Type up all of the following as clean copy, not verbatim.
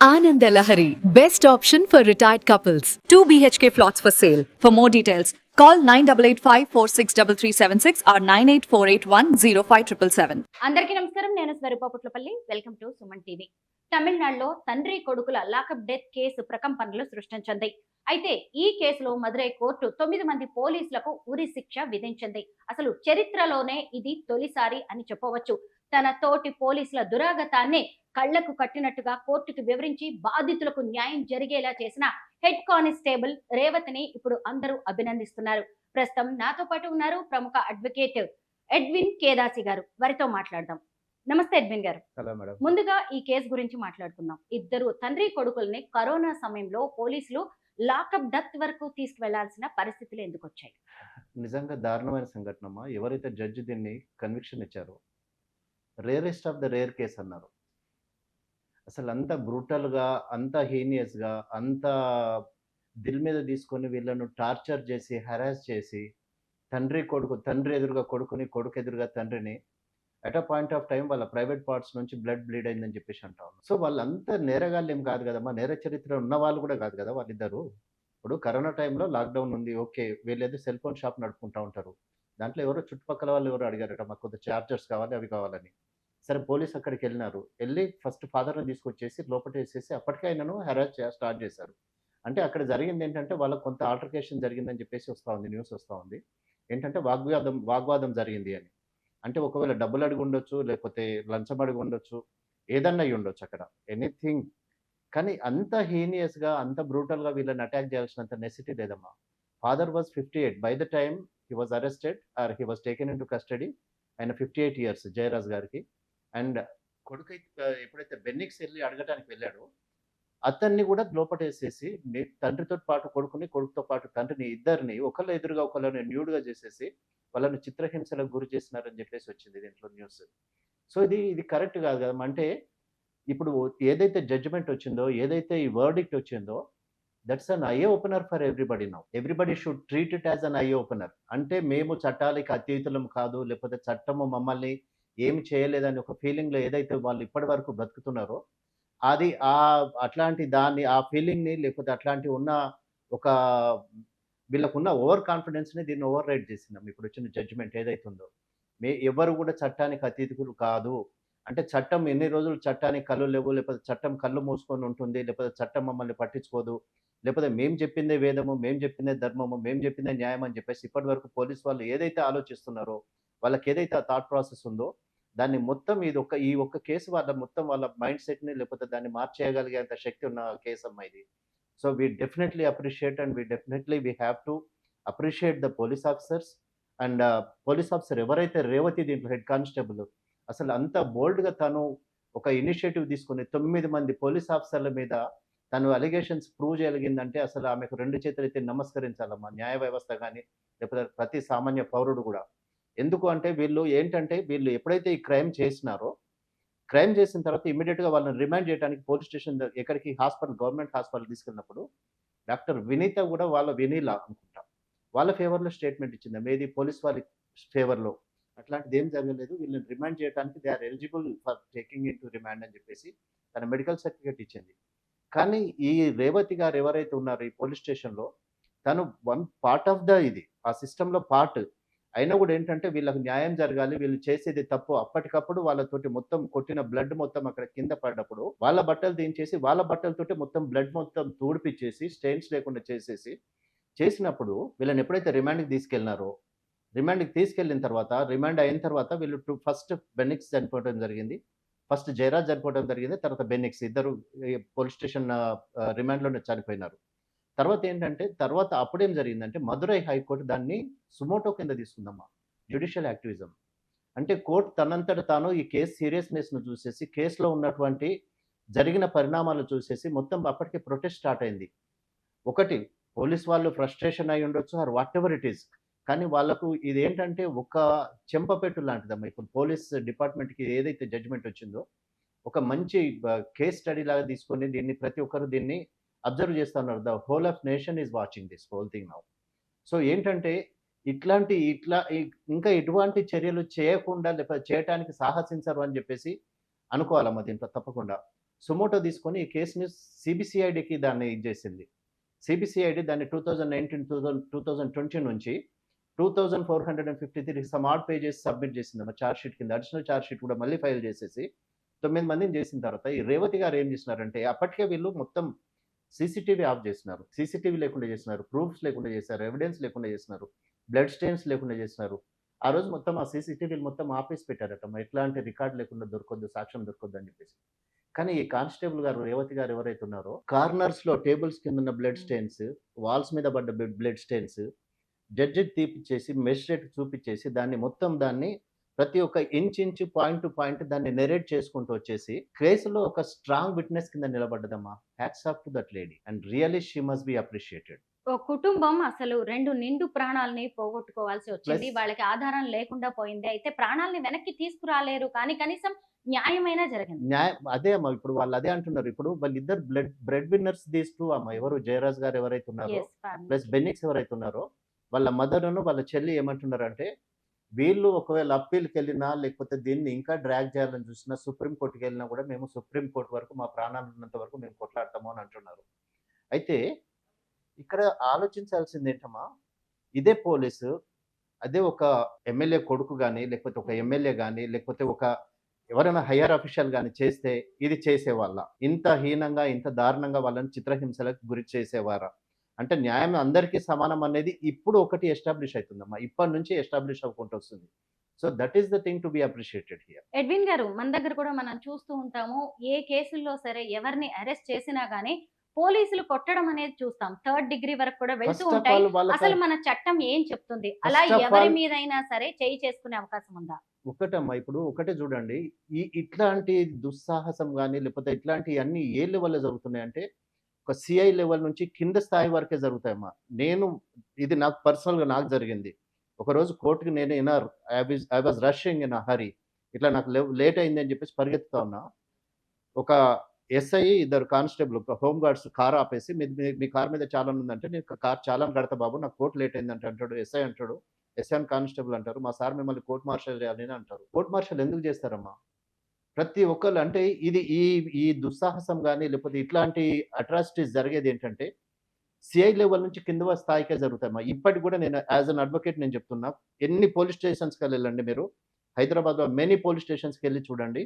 Ananda Lahari, best option for retired couples. 2 BHK plots for sale. For more details, call 9885463376 or 984810577. అందరికీ నమస్కారం. నేను Swarupa Puttlapalli. Welcome to Suman TV. తమిళనాడులో తండ్రి కొడుకుల lockup death case ప్రకంపనలు సృష్టించింది. అయితే ఈ కేసులో మదురై కోర్టు 9 మంది పోలీసులకు ఉరి శిక్ష విధించింది. అసలు చరిత్రలోనే ఇది తొలిసారి అని చెప్పవచ్చు. తన తోటి పోలీసుల దురాగతాన్ని కళ్లకు కట్టినట్టుగా కోర్టుకు వివరించి బాధితులకు న్యాయం జరిగేలా చేసిన హెడ్ కానిస్టేబుల్ రేవతిని ఇప్పుడు అందరూ అభినందిస్తున్నారు. ప్రస్తుతం నాతో పాటు ఉన్నారు ప్రముఖ అడ్వకేట్ ఎడ్విన్ కేదాసి గారు. వారితో మాట్లాడదాం. నమస్తే ఎడ్విన్ గారు. ముందుగా ఈ కేసు గురించి మాట్లాడుకుందాం. ఇద్దరు తండ్రి కొడుకుల్ని కరోనా సమయంలో పోలీసులు లాకప్ డెత్ వరకు తీసుకువెళ్లాల్సిన పరిస్థితులు ఎందుకు వచ్చాయి? నిజంగా దారుణమైన సంఘటనమ్మా. ఎవరైతే జడ్జి దీన్ని కన్విక్షన్ ఇచ్చారో rarest of the rare case అన్నారు. అసలు అంత బ్రూటల్గా, అంత హీనియస్గా, అంత దిల్ మీద తీసుకొని వీళ్ళను టార్చర్ చేసి, హెరాస్ చేసి, తండ్రి ఎదురుగా కొడుకుని, కొడుకు ఎదురుగా తండ్రిని at a point of time వాళ్ళ ప్రైవేట్ పార్ట్స్ నుంచి బ్లడ్ బ్లీడ్ అయిందని చెప్పేసి అంటాం. సో వాళ్ళంతా నేరగాళ్ళు ఏం కాదు కదమ్మా, నేర చరిత్ర ఉన్న వాళ్ళు కూడా కాదు కదా వాళ్ళిద్దరు. ఇప్పుడు కరోనా టైంలో లాక్డౌన్ ఉంది, ఓకే, వీళ్ళేదో సెల్ ఫోన్ షాప్ నడుపుకుంటూ ఉంటారు. దాంట్లో ఎవరో చుట్టుపక్కల వాళ్ళు ఎవరో అడిగారట, మాకు కొంత చార్జర్స్ కావాలి, అవి కావాలని. సరే పోలీస్ అక్కడికి వెళ్ళినారు. వెళ్ళి ఫస్ట్ ఫాదర్ని తీసుకొచ్చేసి లోపల వేసేసి అప్పటికే ఆయనను హెరాస్ స్టార్ట్ చేశారు. అంటే అక్కడ జరిగింది ఏంటంటే వాళ్ళకు కొంత ఆల్టర్కేషన్ జరిగిందని చెప్పేసి వస్తూ ఉంది, న్యూస్ వస్తూ ఉంది. ఏంటంటే వాగ్వాదం జరిగింది అని. అంటే ఒకవేళ డబ్బులు అడిగి ఉండొచ్చు, లేకపోతే లంచం అడిగి ఉండొచ్చు, ఏదన్నా అయ్యి ఉండొచ్చు అక్కడ, ఎనీథింగ్. కానీ అంత హీనియస్గా, అంత బ్రూటల్గా వీళ్ళని అటాక్ చేయాల్సినంత నెసిటీ లేదమ్మా. Father was 58 by the time he was arrested or he was taken in to custody. ఆయన 58 ఇయర్స్ జయరాజ్ గారికి. అండ్ కొడుకు ఎప్పుడైతే బెన్నిక్స్ వెళ్ళి అడగటానికి వెళ్ళాడో అతన్ని కూడా లోపటేసేసి తండ్రితో పాటు కొడుకుని, కొడుకుతో పాటు తండ్రిని, ఇద్దరిని ఒకళ్ళ ఎదురుగా ఒకళ్ళని న్యూడ్గా చేసేసి వాళ్ళని చిత్రహింసలకు గురి చేసినారని చెప్పేసి వచ్చింది దీంట్లో న్యూస్. సో ఇది కరెక్ట్ కాదు కదా. అంటే ఇప్పుడు ఏదైతే జడ్జిమెంట్ వచ్చిందో, ఏదైతే ఈ వర్డిక్ట్ వచ్చిందో, that's an eye opener for everybody now. Everybody should treat it as an eye opener. అంటే మేము చట్టాలకి అతీతులం కాదు, లేకపోతే చట్టము మమ్మల్ని ఏమి చేయలేదని ఒక ఫీలింగ్లో ఏదైతే వాళ్ళు ఇప్పటి వరకు బ్రతుకుతున్నారో, అది అట్లాంటి దాన్ని, ఆ ఫీలింగ్ని, లేకపోతే అట్లాంటి ఉన్న ఒక వీళ్ళకున్న ఓవర్ కాన్ఫిడెన్స్ని దీన్ని ఓవర్ రైడ్ చేసినాం ఇప్పుడు వచ్చిన జడ్జిమెంట్ ఏదైతే ఉందో. ఎవరు కూడా చట్టానికి అతీతులు కాదు. అంటే చట్టం ఎన్ని రోజులు చట్టానికి కళ్ళు లేవు, లేకపోతే చట్టం కళ్ళు మూసుకొని ఉంటుంది, లేకపోతే చట్టం మమ్మల్ని పట్టించుకోదు, లేకపోతే మేము చెప్పిందే వేదము, మేము చెప్పిందే ధర్మము, మేము చెప్పిందే న్యాయం అని చెప్పేసి ఇప్పటి వరకు పోలీస్ వాళ్ళు ఏదైతే ఆలోచిస్తున్నారో, వాళ్ళకి ఏదైతే ఆ థాట్ ప్రాసెస్ ఉందో, దాన్ని మొత్తం ఈ ఒక్క కేసు వాళ్ళ మైండ్ సెట్ని, లేకపోతే దాన్ని మార్చేయగలిగేంత శక్తి ఉన్న కేసు అమ్మా ఇది. So we definitely appreciate and we have to appreciate the police officers. And police officer ఎవరైతే రేవతి దీంట్లో హెడ్ కానిస్టేబుల్, అసలు అంత బోల్డ్గా తను ఒక ఇనిషియేటివ్ తీసుకుని 9 మంది పోలీస్ ఆఫీసర్ల మీద తను అలిగేషన్స్ ప్రూవ్ చేయగలిగిందంటే అసలు ఆమెకు 2 చేతులైతే నమస్కరించాలమ్మా, న్యాయ వ్యవస్థ కానీ, లేకపోతే ప్రతి సామాన్య పౌరుడు కూడా. ఎందుకు అంటే వీళ్ళు ఎప్పుడైతే ఈ క్రైమ్ చేసిన తర్వాత ఇమ్మీడియట్గా వాళ్ళని రిమాండ్ చేయడానికి పోలీస్ స్టేషన్ ఎక్కడికి, గవర్నమెంట్ హాస్పిటల్ తీసుకెళ్ళినప్పుడు డాక్టర్ వినీత కూడా వినీలా అనుకుంటా, వాళ్ళ ఫేవర్లో స్టేట్మెంట్ ఇచ్చింది. ఏది పోలీస్ వారి ఫేవర్లో. అట్లాంటిది ఏం జరగలేదు, వీళ్ళని రిమాండ్ చేయడానికి they are eligible for taking in to remand అని చెప్పేసి తన మెడికల్ సర్టిఫికేట్ ఇచ్చింది. కానీ ఈ రేవతి గారు ఎవరైతే ఉన్నారో ఈ పోలీస్ స్టేషన్లో, తను వన్ పార్ట్ ఆఫ్ ఆ సిస్టంలో పార్ట్ అయినా కూడా ఏంటంటే వీళ్ళకి న్యాయం జరగాలి, వీళ్ళు చేసేది తప్పు. అప్పటికప్పుడు వాళ్ళతోటి మొత్తం కొట్టిన బ్లడ్ మొత్తం అక్కడ కింద పడ్డప్పుడు వాళ్ళ బట్టలు తీయించేసి, వాళ్ళ బట్టలతోటి మొత్తం బ్లడ్ మొత్తం తూడిపిచ్చేసి, స్టెయిన్స్ లేకుండా చేసినప్పుడు వీళ్ళని ఎప్పుడైతే రిమాండ్కి తీసుకెళ్ళిన తర్వాత, రిమాండ్ అయిన తర్వాత వీళ్ళు ఫస్ట్ బెన్నిక్స్ చనిపోవడం జరిగింది, ఫస్ట్ జయరాజ్ చనిపోవడం జరిగింది, తర్వాత బెన్నిక్స్ ఇద్దరు పోలీస్ స్టేషన్ రిమాండ్లోనే చనిపోయినారు. తర్వాత అప్పుడేం జరిగిందంటే మదురై హైకోర్టు దాన్ని సుమోటో కింద తీసుకుందమ్మా, జ్యుడిషియల్ యాక్టివిజం. అంటే కోర్టు తనంతట తాను ఈ కేసు సీరియస్నెస్ను చూసేసి, కేసులో ఉన్నటువంటి జరిగిన పరిణామాలు చూసేసి మొత్తం అప్పటికే ప్రొటెస్ట్ స్టార్ట్ అయింది. ఒకటి, పోలీస్ వాళ్ళు ఫ్రస్ట్రేషన్ అయి ఉండొచ్చు, or whatever it is. కానీ వాళ్ళకు ఇదేంటంటే ఒక చెంపపెట్టు లాంటిదమ్మా. ఇప్పుడు పోలీస్ డిపార్ట్మెంట్కి ఏదైతే జడ్జిమెంట్ వచ్చిందో, ఒక మంచి కేస్ స్టడీ లాగా తీసుకొని దీన్ని ప్రతి ఒక్కరు దీన్ని అబ్జర్వ్ చేస్తున్నారు. The whole of nation is watching this whole thing now. So ఏంటంటే ఇంకా ఎటువంటి చర్యలు చేయకుండా, లేకపోతే చేయటానికి సాహసించరు అని చెప్పేసి అనుకోవాలమ్మా దీంట్లో తప్పకుండా. సుమోటో తీసుకొని ఈ కేసుని సిబిసిఐడికి దాన్ని ఇచ్చేసింది. సిబిసిఐడి దాన్ని 2019 నుంచి 2453 సమ్ ఆడ్ పేజెస్ సబ్మిట్ చేసిందమ్మా చార్జ్ షీట్ కింద. అడిషనల్ చార్జ్ షీట్ కూడా మళ్ళీ ఫైల్ చేసేసి 9 మందిని చేసిన తర్వాత ఈ రేవతి గారు ఏం చేసినారంటే అప్పటికే వీళ్ళు మొత్తం సీసీటీవీ ఆఫ్ చేసినారు. సీసీటీవీ లేకుండా చేసినారు. ప్రూఫ్స్ లేకుండా చేశారు. ఎవిడెన్స్ లేకుండా చేసినారు. బ్లడ్ స్టెయిన్స్ లేకుండా చేసినారు. ఆ రోజు మొత్తం ఆ సీసీటీవీలు మొత్తం ఆపేసి పెట్టారట. ఎట్లాంటి రికార్డ్ లేకుండా దొరకొద్దు, సాక్ష్యం దొరకొద్దు అని చెప్పేసి. కానీ ఈ కానిస్టేబుల్ గారు రేవతి గారు ఎవరైతే ఉన్నారో కార్నర్స్‌లో టేబుల్స్ కింద ఉన్న బ్లడ్ స్టెయిన్స్, వాల్స్ మీద పడ్డ బ్లడ్ స్టెయిన్స్ జడ్జికి తీపిచ్చేసి, మెజిస్ట్రేట్‌కి చూపిచ్చేసి దాన్ని ప్రతి ఒక్క ఇంచ్, పాయింట్ టు పాయింట్ దాన్ని నెరేట్ చేసుకుంటూ వచ్చేసి కేసులో ఒక స్ట్రాంగ్ విట్‌నెస్ కింద నిలబడ్డదమ్మా. Hats off to that lady and really she must be appreciated. ఓ కుటుంబం అసలు 2 నిండు ప్రాణాలని పోగొట్టుకోవాల్సి వచ్చింది. ప్లస్ వాళ్ళకి ఆధారం లేకుండా పోయింది. అయితే ప్రాణాల్ని వెనక్కి తీసుకురాలేరు కానీ కనీసం న్యాయమైనా జరిగింది. అదే అమ్మా ఇప్పుడు వాళ్ళు అదే అంటున్నారు. ఇప్పుడు వాళ్ళిద్దరు బ్రెడ్ విన్నర్స్ దీస్ 2 అమ్మా. ఎవరు జయరాజ్ గారు ఎవరైతే ఉన్నారో యెస్. ప్లస్ ఫ్యామిలీకి. బెన్నిక్స్ ఎవరైతే ఉన్నారో వాళ్ళ మదర్‌ను, వాళ్ళ చెల్లి ఏమంటున్నారంటే వీళ్ళు ఒకవేళ అప్పీల్‌కెళ్ళినా లేకపోతే దీన్ని ఇంకా డ్రాగ్ చేయాలని చూసినా సుప్రీం కోర్ట్‌కెళ్ళినా కూడా మేము సుప్రీం కోర్ట్ వరకు మా ప్రాణాలు ఉన్నంత వరకు మేము కొట్లాడతాము అని అంటున్నారు. అయితే ఇక్కడ ఆలోచించాల్సింది ఏంటమ్మా, ఇదే పోలీసు అదే ఒక ఎమ్మెల్యే కొడుకు గాని, లేకపోతే ఒక ఎమ్మెల్యే గాని, లేకపోతే ఒక ఎవరైనా హైయర్ అఫీషియల్ గాని చేస్తే ఇది చేసేవాళ్ళా? ఇంత హీనంగా, ఇంత దారుణంగా వాళ్ళని చిత్రహింసలకు గురి చేసేవారా? అంటే న్యాయం అందరికీ సమానం అనేది ఇప్పుడు ఒకటి ఎస్టాబ్లిష్ అయితుందమ్మా. ఇప్పటి నుంచి ఎస్టాబ్లిష్ అవ్వుకుంటూ వస్తుంది. So that is the thing to be appreciated here. Edwin గారు, మన దగ్గర కూడా మనం చూస్తూ ఉంటాము. ఏ కేసుల్లో సరే ఎవరిని అరెస్ట్ చేసినా గానీ పోలీసులు కొట్టడం అనేది చూస్తాం. థర్డ్ డిగ్రీ వరకు కూడా వెళ్తూ ఫస్ట్ ఆఫ్ ఉంటాయి. ఆల్ వాళ్ళకి అసలు మన చట్టం ఏం చెప్తుంది? అలా ఫస్ట్ ఆఫ్ ఎవరి ఆల్ మీదైనా సరే చేయి చేసుకునే అవకాశం ఉందా? ఒకటమ్మా ఇప్పుడు ఒకటే చూడండి. ఇట్లాంటి దుస్సాహసం గాని, లేకపోతే ఇట్లాంటియన్నీ ఏ లెవెల్‌లో జరుగుతున్నాయంటే ఒక సీఐ లెవెల్ నుంచి కింద స్థాయి వరకే జరుగుతాయమ్మా. ఇది నాకు పర్సనల్‌గా నాకు జరిగింది. ఒకరోజు కోర్ట్‌కి నేను I was rushing in a hurry. ఇట్లా నాకు లేట్ అయిందని చెప్పేసి పరిగెత్తుతా ఉన్నా. ఒక ఎస్ఐ, ఇద్దరు కానిస్టేబుల్ హోమ్ గార్డ్స్ కార్ ఆపేసి మీ కార్ మీద చాలాన్ ఉందంటే, నేను కార్ చాలాన్ కడతా బాబు నాకు కోర్ట్ లేట్ అయిందంటే అంటాడు. ఎస్ఐ అంటాడు. ఎస్ఐ అండ్ కానిస్టేబుల్ అంటారు. మా సార్ మిమ్మల్ని కోర్ట్ మార్షల్ చేయాలి అని అంటారు. కోర్ట్ మార్షల్ ఎందుకు చేస్తారమ్మా? ప్రతి ఒక్కళ్ళు అంటే ఇది ఈ ఈ దుస్సాహసం గాని, లేకపోతే ఇట్లాంటి అట్రాసిటీస్ జరిగేదేంటంటే, సీఐ లెవెల్ నుంచి కింద స్థాయికే జరుగుతాయమ్మా. ఇప్పటికి కూడా నేను యాస్ ఎన్ అడ్వకేట్ నేను చెప్తున్నా. ఎన్ని పోలీస్ స్టేషన్స్‌కెళ్ళండి మీరు. హైదరాబాద్‌లో మెనీ పోలీస్ స్టేషన్స్‌కెళ్ళి చూడండి.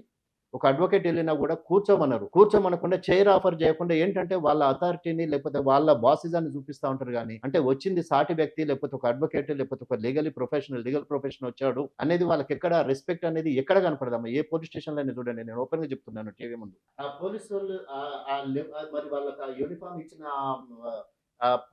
ఒక అడ్వకేట్ ఎళ్ళినా కూడా కూర్చోమనరు. కూర్చోమనకుండా చైర్ ఆఫర్ చేయకుండా ఏంటంటే వాళ్ళ అథారిటీని లేకపోతే వాళ్ళ బాసిజాన్ని చూపిస్తా ఉంటారు గానీ, అంటే వచ్చింది సాటి వ్యక్తి లేకపోతే ఒక అడ్వకేట్ లేకపోతే ఒక లీగల్ ప్రొఫెషనల్ వచ్చాడు అనేది వాళ్ళకెక్కడ రెస్పెక్ట్ అనేది ఎక్కడ కనపడదమ్మా. ఏ పోలీస్ స్టేషన్‌లో చూడండి. నేను ఓపెన్‌గా చెప్తున్నాను టీవీ ముందు. ఆ పోలీసోళ్ళు మరి వాళ్ళకి ఆ యూనిఫార్మ్ ఇచ్చిన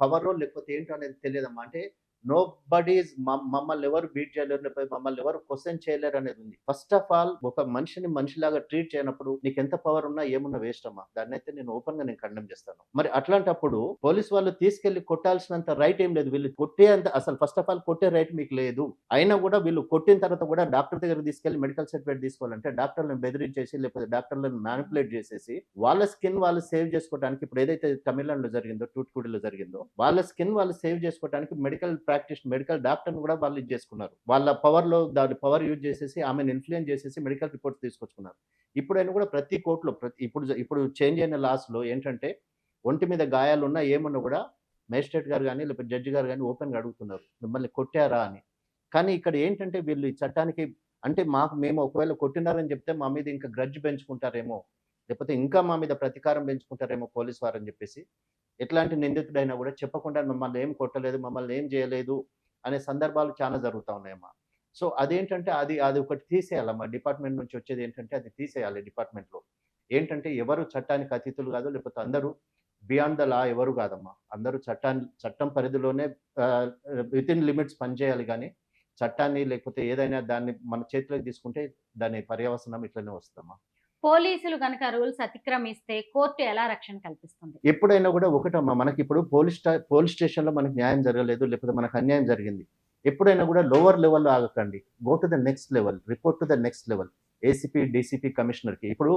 పవరో లేకపోతే ఏంటో అనేది తెలియదమ్మా. అంటే నోబడీ ఈస్ మమ్మల్ని ఎవరు బీట్ చేయలేరు, లేకపోతే మమ్మల్ని ఎవరు క్వెషన్ చేయలేరు అనేది ఉంది. ఫస్ట్ ఆఫ్ ఆల్ ఒక మనిషిని మనిషిలాగా ట్రీట్ చేయనప్పుడు నీకెంత పవర్ ఉన్నా ఏమున్నా వేస్ట్ అమ్మా. దాన్నైతే నేను ఓపెన్‌గా కండెమ్ చేస్తాను. మరి అట్లాంటప్పుడు పోలీస్ వాళ్ళు తీసుకెళ్ళి కొట్టాల్సినంత రైట్ ఏం లేదు. వీళ్ళు అసలు ఫస్ట్ ఆఫ్ ఆల్ కొట్టే రైట్ మీకు లేదు. అయినా కూడా వీళ్ళు కొట్టిన తర్వాత కూడా డాక్టర్ దగ్గరికి తీసుకెళ్ళి మెడికల్ సర్టిఫికేట్ తీసుకోవాలంటే డాక్టర్‌లను బెదిరించేసి లేకపోతే డాక్టర్‌లను మానిప్యులేట్ చేసేసి వాళ్ళ స్కిన్ వాళ్ళు సేవ్ చేసుకోవడానికి ఇప్పుడు ఏదైతే తమిళనాడులో జరిగిందో, తూత్తుకుడిలో జరిగిందో వాళ్ళ స్కిన్ వాళ్ళు సేవ్ చేసుకోవడానికి మెడికల్ డాక్టర్‌ని కూడా వాళ్ళు ఇది చేసుకున్నారు. వాళ్ళ పవర్‌లో దాని పవర్ యూజ్ చేసేసి ఆమెను ఇన్‌ఫ్లుయెన్స్ చేసేసి మెడికల్ రిపోర్ట్స్ తీసుకొచ్చుకున్నారు. ఇప్పుడైనా కూడా ప్రతి కోర్ట్‌లో ఇప్పుడు చేంజ్ అయిన లాస్‌లో ఏంటంటే ఒంటి మీద గాయాలున్నా ఏమున్నా కూడా మేజిస్ట్రేట్ గారు గాని లేకపోతే జడ్జి గారు గాని ఓపెన్‌గా అడుగుతున్నారు. మిమ్మల్ని కొట్టారా అని. కానీ ఇక్కడ ఏంటంటే వీళ్ళు ఈ చట్టానికి అంటే మేము ఒకవేళ కొట్టినారని చెప్తే మా మీద ఇంకా గ్రడ్జ్ పెంచుకుంటారేమో, లేకపోతే ఇంకా మా మీద ప్రతీకారం పెంచుకుంటారేమో పోలీస్ వారని చెప్పేసి ఎట్లాంటి నిందితుడైనా కూడా చెప్పకుండా మమ్మల్ని ఏం కొట్టలేదు, మమ్మల్ని ఏం చేయలేదు అనే సందర్భాలు చాలా జరుగుతా ఉన్నాయమ్మా. సో అదేంటంటే అది ఒకటి తీసేయాలమ్మా. డిపార్ట్మెంట్ నుంచి వచ్చేది ఏంటంటే అది తీసేయాలి డిపార్ట్మెంట్‌లో. ఏంటంటే ఎవరు చట్టానికి అతీతులు కాదు, లేకపోతే అందరూ బియాండ్ ద లా ఎవరు కాదమ్మా. అందరూ చట్టం పరిధిలోనే వితిన్ లిమిట్స్ పనిచేయాలి గానీ, చట్టాన్ని లేకపోతే ఏదైనా దాన్ని మన చేతిలోకి తీసుకుంటే దాని పర్యవసానం ఇట్లనే వస్తదమ్మా. పోలీసులు గనక రూల్స్ అతిక్రమిస్తే కోర్టు ఎలా రక్షణ కల్పిస్తుంది? ఎప్పుడైనా కూడా ఒకటమ్మా మనకిప్పుడు పోలీస్ స్టేషన్‌లో మనకు న్యాయం జరగలేదు, లేకపోతే మనకు అన్యాయం జరిగింది. ఎప్పుడైనా కూడా లోవర్ లెవెల్‌లో ఆగకండి. Go to the next level. Report to the next level. ACP, DCP, కమిషనర్‌కి. ఇప్పుడు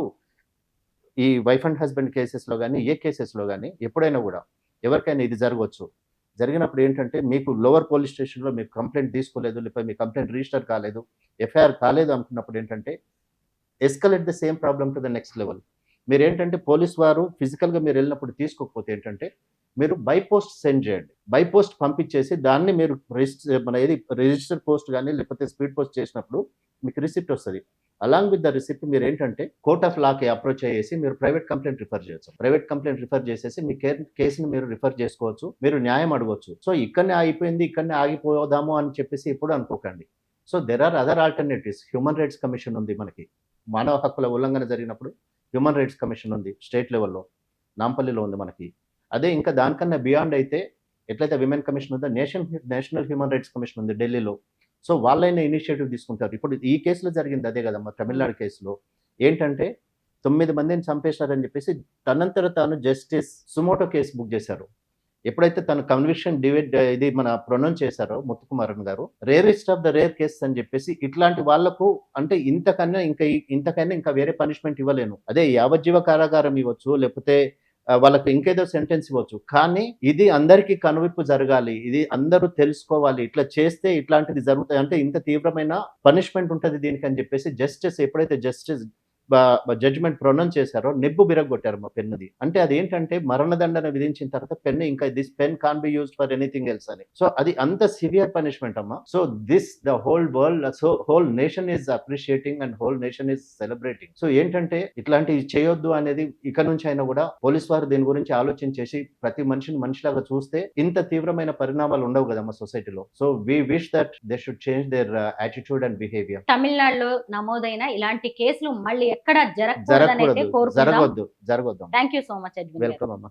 ఈ వైఫ్ అండ్ హస్బెండ్ కేసెస్‌లో గాని, ఏ కేసెస్‌లో గాని ఎప్పుడైనా కూడా ఎవరికైనా ఇది జరగొచ్చు. జరిగినప్పుడు ఏంటంటే మీకు లోవర్ పోలీస్ స్టేషన్‌లో మీకు కంప్లెయింట్ తీసుకోలేదు, లేకపోతే మీ కంప్లెయింట్ రిజిస్టర్ కాలేదు, ఎఫ్ఐఆర్ కాలేదు అనుకున్నప్పుడు ఏంటంటే escalate the same problem to the next level. మీరేంటంటే పోలీస్ వారు ఫిజికల్‌గా మీరు వెళ్ళినప్పుడు తీసుకోకపోతే ఏంటంటే, మీరు బై పోస్ట్ సెండ్ చేయండి. బై పోస్ట్ పంపించేసి దాన్ని మీరు రిజిస్టర్ పోస్ట్ గాని, లేకపోతే స్పీడ్ పోస్ట్ చేసినప్పుడు మీకు రిసిప్ట్ వస్తది. అలాంగ్ విత్ ద రిసిప్ట్ మీరేంటంటే కోర్ట్ ఆఫ్ లాకి అప్రోచ్ అయ్యేసి మీరు ప్రైవేట్ కంప్లెయింట్ రిఫర్ చేయొచ్చు. ప్రైవేట్ కంప్లెయింట్ రిఫర్ చేసేసి మీ కేస్‌ని మీరు రిఫర్ చేసుకోవచ్చు. మీరు న్యాయం అడగొచ్చు. సో ఇక్కడనే ఆగిపోయింది, ఇక్కడనే ఆగిపోదాము అని చెప్పేసి ఎప్పుడు అనుకోకండి. So there are other alternatives. Human rights commission ఉంది మనకి. మానవ హక్కుల ఉల్లంఘన జరిగినప్పుడు హ్యూమన్ రైట్స్ కమిషన్ ఉంది స్టేట్ లెవెల్‌లో. నాంపల్లిలో ఉంది మనకి. అదే ఇంకా దానికన్నా బియాండ్ అయితే ఎట్లయితే విమెన్ కమిషన్ ఉందో నేషనల్ హ్యూమన్ రైట్స్ కమిషన్ ఉంది ఢిల్లీలో. సో వాళ్ళైనా ఇనిషియేటివ్ తీసుకుంటారు. ఇప్పుడు ఈ కేసులో జరిగింది అదే కదమ్మా! తమిళనాడు కేసులో. ఏంటంటే 9 మందిని చంపేశారని చెప్పేసి తనంతట తాను జస్టిస్ సుమోటో కేసు బుక్ చేశారు. ఎప్పుడైతే తను కన్విక్షన్ ఇది మన ప్రొనౌన్స్ చేశారో ముత్తుకుమారన్ గారు, rarest of the rare cases అని చెప్పేసి ఇట్లాంటి వాళ్ళకు అంటే ఇంతకన్నా ఇంకా వేరే పనిష్మెంట్ ఇవ్వలేను. అదే యావజ్జీవ కారాగారం ఇవ్వచ్చు, లేకపోతే వాళ్ళకి ఇంకేదో సెంటెన్స్ ఇవ్వచ్చు. కానీ ఇది అందరికీ కనువిప్పు జరగాలి. ఇది అందరూ తెలుసుకోవాలి. ఇట్లా చేస్తే ఇట్లాంటిది జరుగుతాయి. అంటే ఇంత తీవ్రమైన పనిష్మెంట్ ఉంటది దీనికి అని చెప్పేసి ఎప్పుడైతే జడ్జిమెంట్ ప్రొనౌన్స్ చేశారో నిబ్బు విరగ్గొట్టారు మా పెన్నుది. అంటే అదేంటంటే మరణదండన విధించిన తర్వాత పెన్ ఇంకా this pen can be used for anything else అని. సో అది అంత సివియర్ పనిష్మెంట్ అమ్మా. So the whole world, so whole nation is appreciating and whole nation is celebrating. So ఏంటంటే ఇట్లాంటివి చేయొద్దు అనేది ఇక నుంచి అయినా కూడా పోలీస్ వారు దీని గురించి ఆలోచించేసి ప్రతి మనిషిని మనిషిలాగా చూస్తే ఇంత తీవ్రమైన పరిణామాలు ఉండవు కదమ్మా సొసైటీలో. So we wish that they should change their attitude and behaviour. తమిళనాడులో నమోదైన ఇలాంటి కేసులు మళ్ళీ ఎక్కడ జరగకూడదనైతే కోరుకుందాం. జరగొద్దు. Thank you so much, Edwin గారు. వెల్కమ్ అమ్మా.